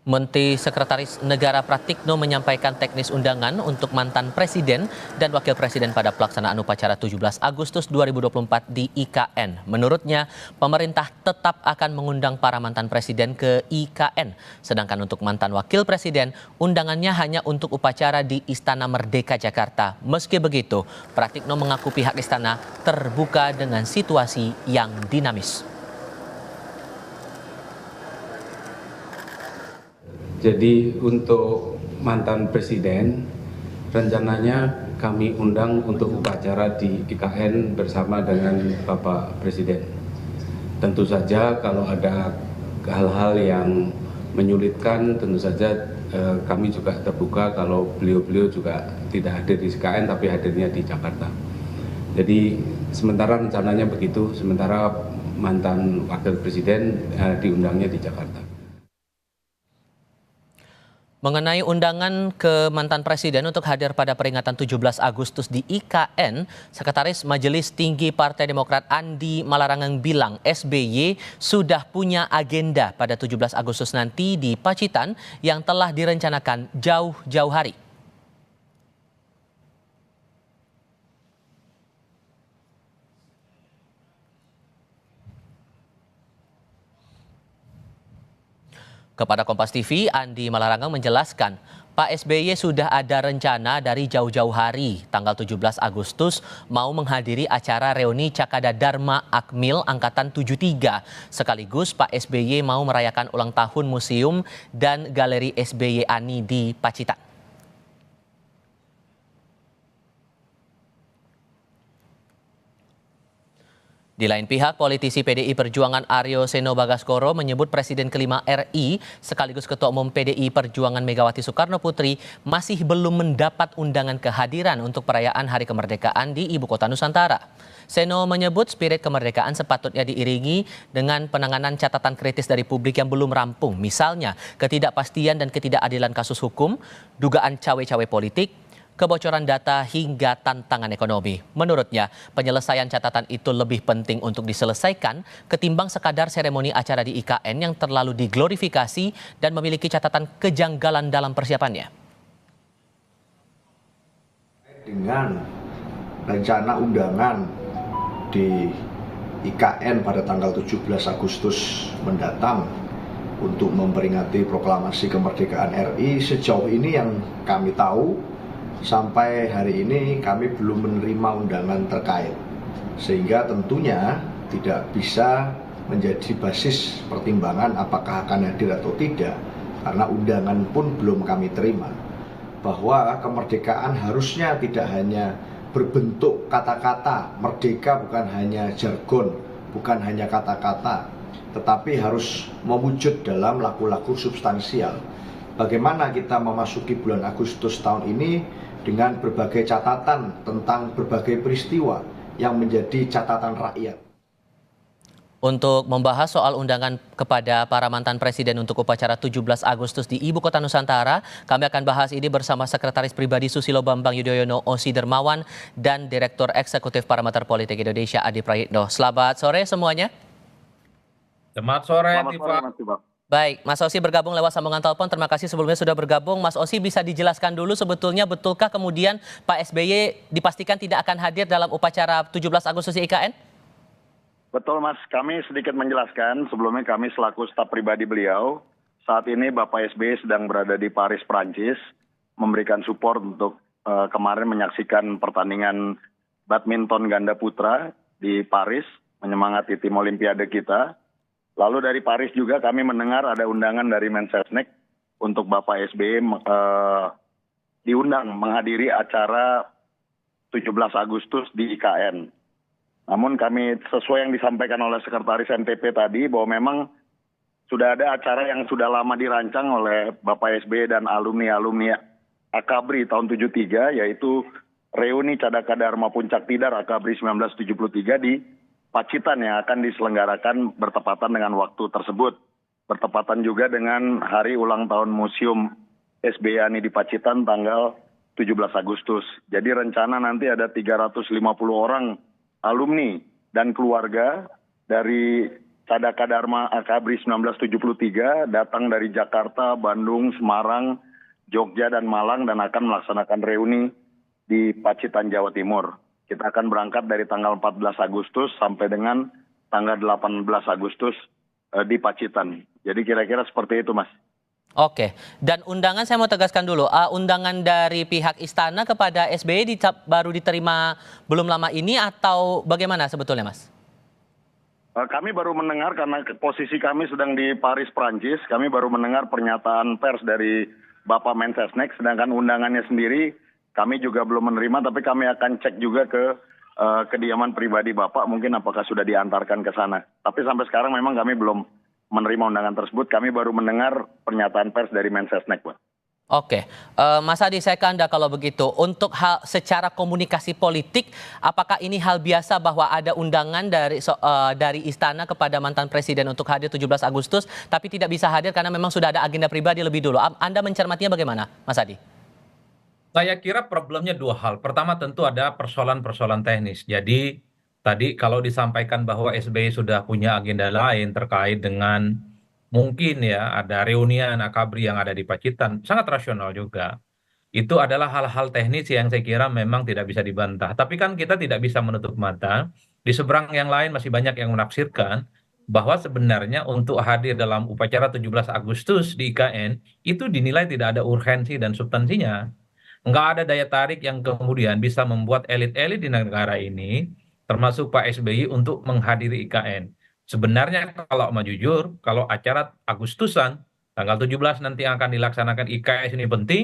Menteri Sekretaris Negara Pratikno menyampaikan teknis undangan untuk mantan Presiden dan Wakil Presiden pada pelaksanaan upacara 17 Agustus 2024 di IKN. Menurutnya, pemerintah tetap akan mengundang para mantan Presiden ke IKN. Sedangkan untuk mantan Wakil Presiden, undangannya hanya untuk upacara di Istana Merdeka Jakarta. Meski begitu, Pratikno mengaku pihak istana terbuka dengan situasi yang dinamis. Jadi untuk mantan presiden, rencananya kami undang untuk upacara di IKN bersama dengan Bapak Presiden. Tentu saja kalau ada hal-hal yang menyulitkan, tentu saja kami juga terbuka kalau beliau-beliau juga tidak hadir di IKN tapi hadirnya di Jakarta. Jadi sementara rencananya begitu, sementara mantan Wakil Presiden diundangnya di Jakarta. Mengenai undangan ke mantan presiden untuk hadir pada peringatan 17 Agustus di IKN, Sekretaris Majelis Tinggi Partai Demokrat Andi Malarangeng bilang SBY sudah punya agenda pada 17 Agustus nanti di Pacitan yang telah direncanakan jauh-jauh hari. Kepada Kompas TV, Andi Malarangeng menjelaskan, Pak SBY sudah ada rencana dari jauh-jauh hari, tanggal 17 Agustus, mau menghadiri acara reuni Cakada Dharma Akmil Angkatan 73. Sekaligus Pak SBY mau merayakan ulang tahun museum dan galeri SBY Ani di Pacitan. Di lain pihak, politisi PDI Perjuangan Aryo Seno Bagaskoro menyebut Presiden kelima RI sekaligus Ketua Umum PDI Perjuangan Megawati Soekarno Putri masih belum mendapat undangan kehadiran untuk perayaan Hari Kemerdekaan di Ibu Kota Nusantara. Seno menyebut spirit kemerdekaan sepatutnya diiringi dengan penanganan catatan kritis dari publik yang belum rampung, misalnya ketidakpastian dan ketidakadilan kasus hukum, dugaan cawe-cawe politik, kebocoran data hingga tantangan ekonomi. Menurutnya, penyelesaian catatan itu lebih penting untuk diselesaikan ketimbang sekadar seremoni acara di IKN yang terlalu diglorifikasi dan memiliki catatan kejanggalan dalam persiapannya. Dengan rencana undangan di IKN pada tanggal 17 Agustus mendatang untuk memperingati proklamasi kemerdekaan RI, sejauh ini yang kami tahu sampai hari ini kami belum menerima undangan terkait, sehingga tentunya tidak bisa menjadi basis pertimbangan apakah akan hadir atau tidak, karena undangan pun belum kami terima. Bahwa kemerdekaan harusnya tidak hanya berbentuk kata-kata, merdeka bukan hanya jargon, bukan hanya kata-kata, tetapi harus mewujud dalam laku-laku substansial. Bagaimana kita memasuki bulan Agustus tahun ini dengan berbagai catatan tentang berbagai peristiwa yang menjadi catatan rakyat. Untuk membahas soal undangan kepada para mantan presiden untuk upacara 17 Agustus di Ibu Kota Nusantara, kami akan bahas ini bersama Sekretaris Pribadi Susilo Bambang Yudhoyono Osi Dermawan dan Direktur Eksekutif Parameter Politik Indonesia Adi Prayitno. Selamat sore semuanya. Selamat sore, Tifa. Baik, Mas Osi bergabung lewat sambungan telepon. Terima kasih sebelumnya sudah bergabung. Mas Osi, bisa dijelaskan dulu sebetulnya betulkah kemudian Pak SBY dipastikan tidak akan hadir dalam upacara 17 Agustus di IKN? Betul Mas, kami sedikit menjelaskan. Sebelumnya kami selaku staf pribadi beliau, saat ini Bapak SBY sedang berada di Paris, Prancis, memberikan support untuk kemarin menyaksikan pertandingan badminton ganda putra di Paris, menyemangati tim Olimpiade kita. Lalu dari Paris juga kami mendengar ada undangan dari Mensesnek untuk Bapak SBY diundang menghadiri acara 17 Agustus di IKN. Namun kami sesuai yang disampaikan oleh Sekretaris NTP tadi bahwa memang sudah ada acara yang sudah lama dirancang oleh Bapak SBY dan alumni-alumni Akabri tahun 73, yaitu reuni Cakada Dharma Puncak Tidar Akabri 1973 di Pacitan yang akan diselenggarakan bertepatan dengan waktu tersebut. Bertepatan juga dengan hari ulang tahun Museum SBY Ani di Pacitan tanggal 17 Agustus. Jadi rencana nanti ada 350 orang alumni dan keluarga dari Sadaka Dharma Akabri 1973 datang dari Jakarta, Bandung, Semarang, Jogja, dan Malang dan akan melaksanakan reuni di Pacitan, Jawa Timur. Kita akan berangkat dari tanggal 14 Agustus sampai dengan tanggal 18 Agustus di Pacitan. Jadi kira-kira seperti itu, Mas. Oke, dan undangan saya mau tegaskan dulu, undangan dari pihak istana kepada SBY baru diterima belum lama ini atau bagaimana sebetulnya, Mas? Kami baru mendengar karena posisi kami sedang di Paris, Prancis. Kami baru mendengar pernyataan pers dari Bapak Mensesnek, sedangkan undangannya sendiri kami juga belum menerima, tapi kami akan cek juga ke kediaman pribadi Bapak, mungkin apakah sudah diantarkan ke sana. Tapi sampai sekarang memang kami belum menerima undangan tersebut, kami baru mendengar pernyataan pers dari Mensesnek, Pak. Oke, Mas Adi, saya ke Anda kalau begitu. Untuk hal secara komunikasi politik, apakah ini hal biasa bahwa ada undangan dari istana kepada mantan presiden untuk hadir 17 Agustus, tapi tidak bisa hadir karena memang sudah ada agenda pribadi lebih dulu. Anda mencermatinya bagaimana, Mas Adi? Saya kira problemnya dua hal. Pertama tentu ada persoalan-persoalan teknis. Jadi tadi kalau disampaikan bahwa SBY sudah punya agenda lain terkait dengan mungkin ya ada reunian Akabri yang ada di Pacitan, sangat rasional juga. Itu adalah hal-hal teknis yang saya kira memang tidak bisa dibantah. Tapi kan kita tidak bisa menutup mata. Di seberang yang lain masih banyak yang menafsirkan bahwa sebenarnya untuk hadir dalam upacara 17 Agustus di IKN itu dinilai tidak ada urgensi dan substansinya. Nggak ada daya tarik yang kemudian bisa membuat elit-elit di negara ini, termasuk Pak SBY, untuk menghadiri IKN. Sebenarnya kalau mau jujur, kalau acara Agustusan, tanggal 17 nanti akan dilaksanakan IKN ini penting,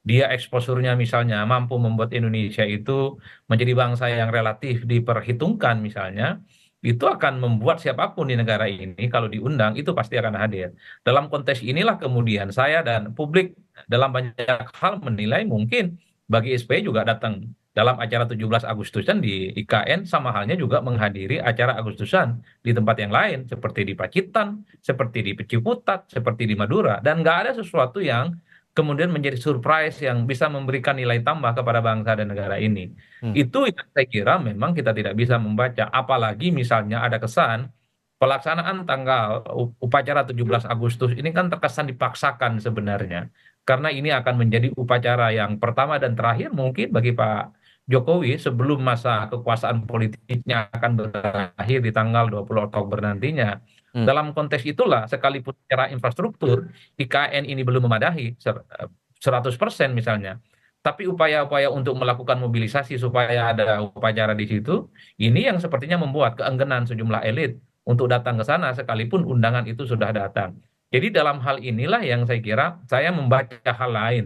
dia eksposurnya misalnya mampu membuat Indonesia itu menjadi bangsa yang relatif diperhitungkan misalnya, itu akan membuat siapapun di negara ini kalau diundang itu pasti akan hadir. Dalam konteks inilah kemudian saya dan publik dalam banyak hal menilai mungkin bagi SBY juga datang dalam acara 17 Agustusan di IKN sama halnya juga menghadiri acara Agustusan di tempat yang lain seperti di Pacitan, seperti di Ciputat, seperti di Madura, dan nggak ada sesuatu yang kemudian menjadi surprise yang bisa memberikan nilai tambah kepada bangsa dan negara ini. Itu yang saya kira memang kita tidak bisa membaca, apalagi misalnya ada kesan pelaksanaan tanggal upacara 17 Agustus ini kan terkesan dipaksakan sebenarnya. Karena ini akan menjadi upacara yang pertama dan terakhir mungkin bagi Pak Jokowi sebelum masa kekuasaan politiknya akan berakhir di tanggal 20 Oktober nantinya. Dalam konteks itulah sekalipun secara infrastruktur IKN ini belum memadai 100% misalnya. Tapi upaya-upaya untuk melakukan mobilisasi supaya ada upacara di situ, ini yang sepertinya membuat keengganan sejumlah elit untuk datang ke sana sekalipun undangan itu sudah datang. Jadi dalam hal inilah yang saya kira saya membaca hal lain.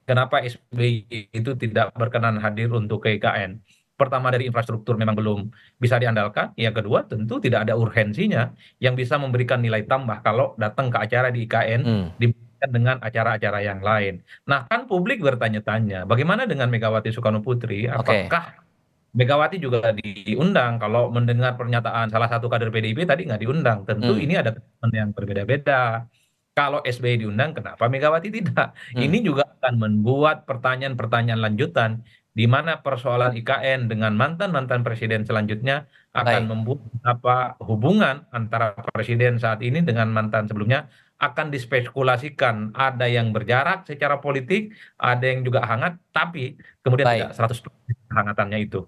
Kenapa SBY itu tidak berkenan hadir untuk ke IKN? Pertama dari infrastruktur memang belum bisa diandalkan. Yang kedua tentu tidak ada urgensinya yang bisa memberikan nilai tambah kalau datang ke acara di IKN dibandingkan dengan acara-acara yang lain. Nah kan publik bertanya-tanya bagaimana dengan Megawati Soekarno Putri? Apakah Megawati juga diundang? Kalau mendengar pernyataan salah satu kader PDIP tadi nggak diundang. Tentu ini ada teman yang berbeda-beda. Kalau SBY diundang, kenapa Megawati tidak? Ini juga akan membuat pertanyaan-pertanyaan lanjutan di mana persoalan IKN dengan mantan-mantan presiden selanjutnya akan membuat apa hubungan antara presiden saat ini dengan mantan sebelumnya akan dispekulasikan. Ada yang berjarak secara politik, ada yang juga hangat, tapi kemudian tidak 100% kehangatannya itu.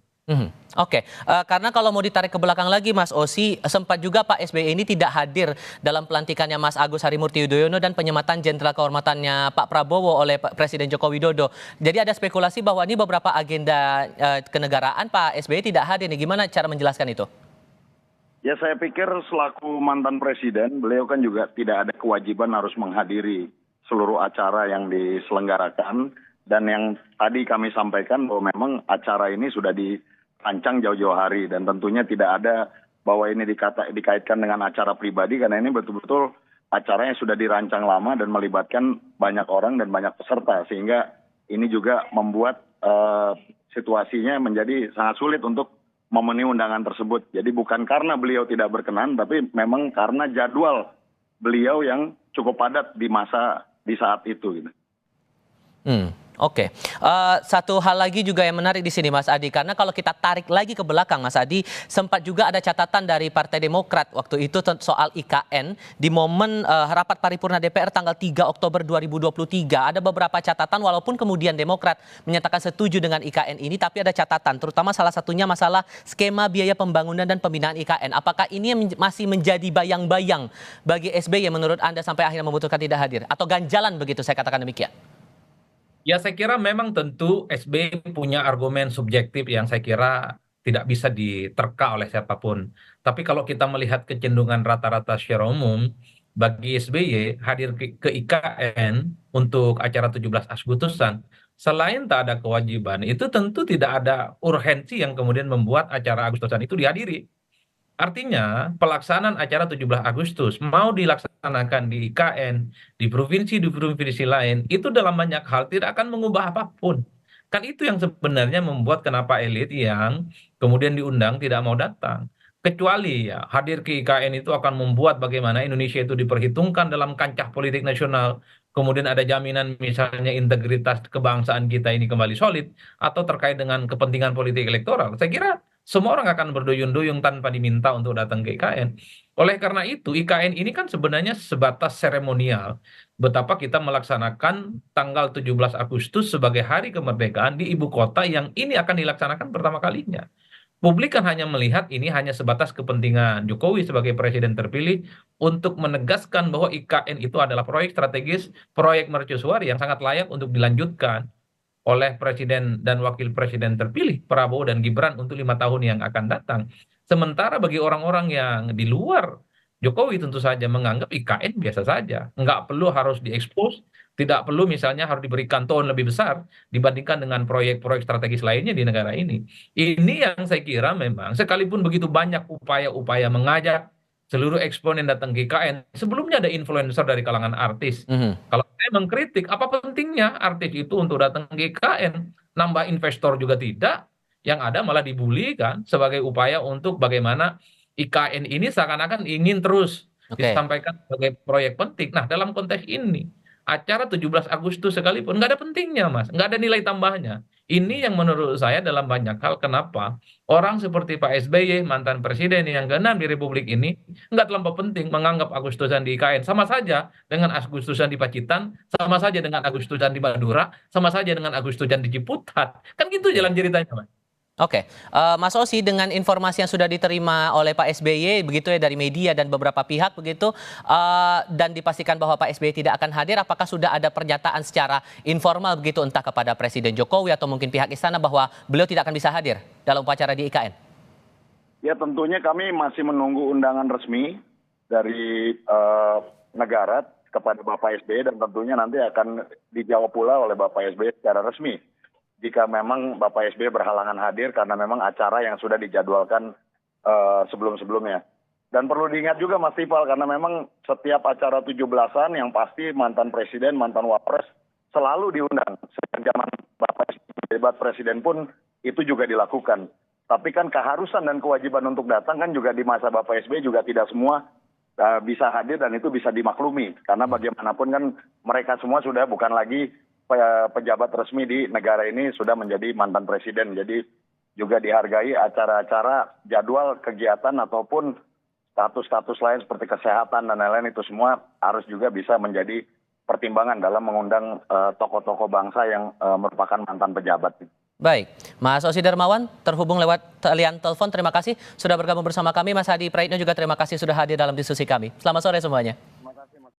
Oke, karena kalau mau ditarik ke belakang lagi Mas Osi, sempat juga Pak SBY ini tidak hadir dalam pelantikannya Mas Agus Harimurti Yudhoyono dan penyematan jenderal kehormatannya Pak Prabowo oleh Presiden Joko Widodo. Jadi ada spekulasi bahwa ini beberapa agenda kenegaraan Pak SBY tidak hadir nih. Gimana cara menjelaskan itu? Ya saya pikir selaku mantan presiden, beliau kan juga tidak ada kewajiban harus menghadiri seluruh acara yang diselenggarakan. Dan yang tadi kami sampaikan bahwa memang acara ini sudah dirancang jauh-jauh hari dan tentunya tidak ada bahwa ini dikaitkan dengan acara pribadi karena ini betul-betul acaranya sudah dirancang lama dan melibatkan banyak orang dan banyak peserta sehingga ini juga membuat situasinya menjadi sangat sulit untuk memenuhi undangan tersebut. Jadi bukan karena beliau tidak berkenan tapi memang karena jadwal beliau yang cukup padat di saat itu gitu. Oke, satu hal lagi juga yang menarik di sini Mas Adi, karena kalau kita tarik lagi ke belakang Mas Adi, sempat juga ada catatan dari Partai Demokrat waktu itu soal IKN di momen rapat paripurna DPR tanggal 3 Oktober 2023. Ada beberapa catatan walaupun kemudian Demokrat menyatakan setuju dengan IKN ini, tapi ada catatan, terutama salah satunya masalah skema biaya pembangunan dan pembinaan IKN. Apakah ini masih menjadi bayang-bayang bagi SBY menurut Anda sampai akhirnya memutuskan tidak hadir? Atau ganjalan begitu saya katakan demikian? Ya, saya kira memang tentu SBY punya argumen subjektif yang saya kira tidak bisa diterka oleh siapapun. Tapi kalau kita melihat kecenderungan rata-rata secara umum, bagi SBY hadir ke IKN untuk acara 17 Agustusan, selain tak ada kewajiban, itu tentu tidak ada urgensi yang kemudian membuat acara Agustusan itu dihadiri. Artinya, pelaksanaan acara 17 Agustus mau dilaksanakan di IKN, di provinsi lain, itu dalam banyak hal tidak akan mengubah apapun. Kan itu yang sebenarnya membuat kenapa elit yang kemudian diundang tidak mau datang. Kecuali ya, hadir ke IKN itu akan membuat bagaimana Indonesia itu diperhitungkan dalam kancah politik nasional. Kemudian ada jaminan misalnya integritas kebangsaan kita ini kembali solid, atau terkait dengan kepentingan politik elektoral. Saya kira semua orang akan berduyun-duyung tanpa diminta untuk datang ke IKN. Oleh karena itu, IKN ini kan sebenarnya sebatas seremonial. Betapa kita melaksanakan tanggal 17 Agustus sebagai hari kemerdekaan di ibu kota yang ini akan dilaksanakan pertama kalinya. Publik kan hanya melihat ini hanya sebatas kepentingan Jokowi sebagai presiden terpilih untuk menegaskan bahwa IKN itu adalah proyek strategis, proyek mercusuar yang sangat layak untuk dilanjutkan oleh presiden dan wakil presiden terpilih Prabowo dan Gibran untuk 5 tahun yang akan datang. Sementara bagi orang-orang yang di luar Jokowi tentu saja menganggap IKN biasa saja, nggak perlu harus diekspos, tidak perlu misalnya harus diberikan tone lebih besar dibandingkan dengan proyek-proyek strategis lainnya di negara ini. Ini yang saya kira memang sekalipun begitu banyak upaya-upaya mengajak seluruh eksponen datang ke IKN, sebelumnya ada influencer dari kalangan artis. Kalau saya mengkritik, apa pentingnya artis itu untuk datang ke IKN? Nambah investor juga tidak, yang ada malah dibully kan sebagai upaya untuk bagaimana IKN ini seakan-akan ingin terus Oke. disampaikan sebagai proyek penting. Nah, dalam konteks ini, acara 17 Agustus sekalipun nggak ada pentingnya, Mas. Nggak ada nilai tambahnya. Ini yang menurut saya dalam banyak hal kenapa orang seperti Pak SBY, mantan presiden yang ke-6 di Republik ini, nggak terlampau penting menganggap Agustusan di IKN. Sama saja dengan Agustusan di Pacitan, sama saja dengan Agustusan di Madura, sama saja dengan Agustusan di Ciputat. Kan gitu jalan ceritanya, Mas. Oke, Mas Osi, dengan informasi yang sudah diterima oleh Pak SBY begitu ya dari media dan beberapa pihak begitu, dan dipastikan bahwa Pak SBY tidak akan hadir, apakah sudah ada pernyataan secara informal begitu entah kepada Presiden Jokowi atau mungkin pihak istana bahwa beliau tidak akan bisa hadir dalam upacara di IKN? Ya tentunya kami masih menunggu undangan resmi dari negara kepada Bapak SBY dan tentunya nanti akan dijawab pula oleh Bapak SBY secara resmi. Jika memang Bapak SBY berhalangan hadir karena memang acara yang sudah dijadwalkan sebelum-sebelumnya. Dan perlu diingat juga Mas Tifal, karena memang setiap acara 17-an yang pasti mantan presiden, mantan wapres selalu diundang. Sejak zaman Bapak SBY debat presiden pun itu juga dilakukan. Tapi kan keharusan dan kewajiban untuk datang kan juga di masa Bapak SBY juga tidak semua bisa hadir dan itu bisa dimaklumi. Karena bagaimanapun kan mereka semua sudah bukan lagi pejabat resmi di negara ini, sudah menjadi mantan presiden. Jadi juga dihargai acara-acara, jadwal kegiatan ataupun status-status lain seperti kesehatan dan lain-lain itu semua harus juga bisa menjadi pertimbangan dalam mengundang tokoh-tokoh bangsa yang merupakan mantan pejabat. Baik, Mas Osi Darmawan terhubung lewat talian telepon. Terima kasih sudah bergabung bersama kami. Mas Hadi Praitno juga terima kasih sudah hadir dalam diskusi kami. Selamat sore semuanya.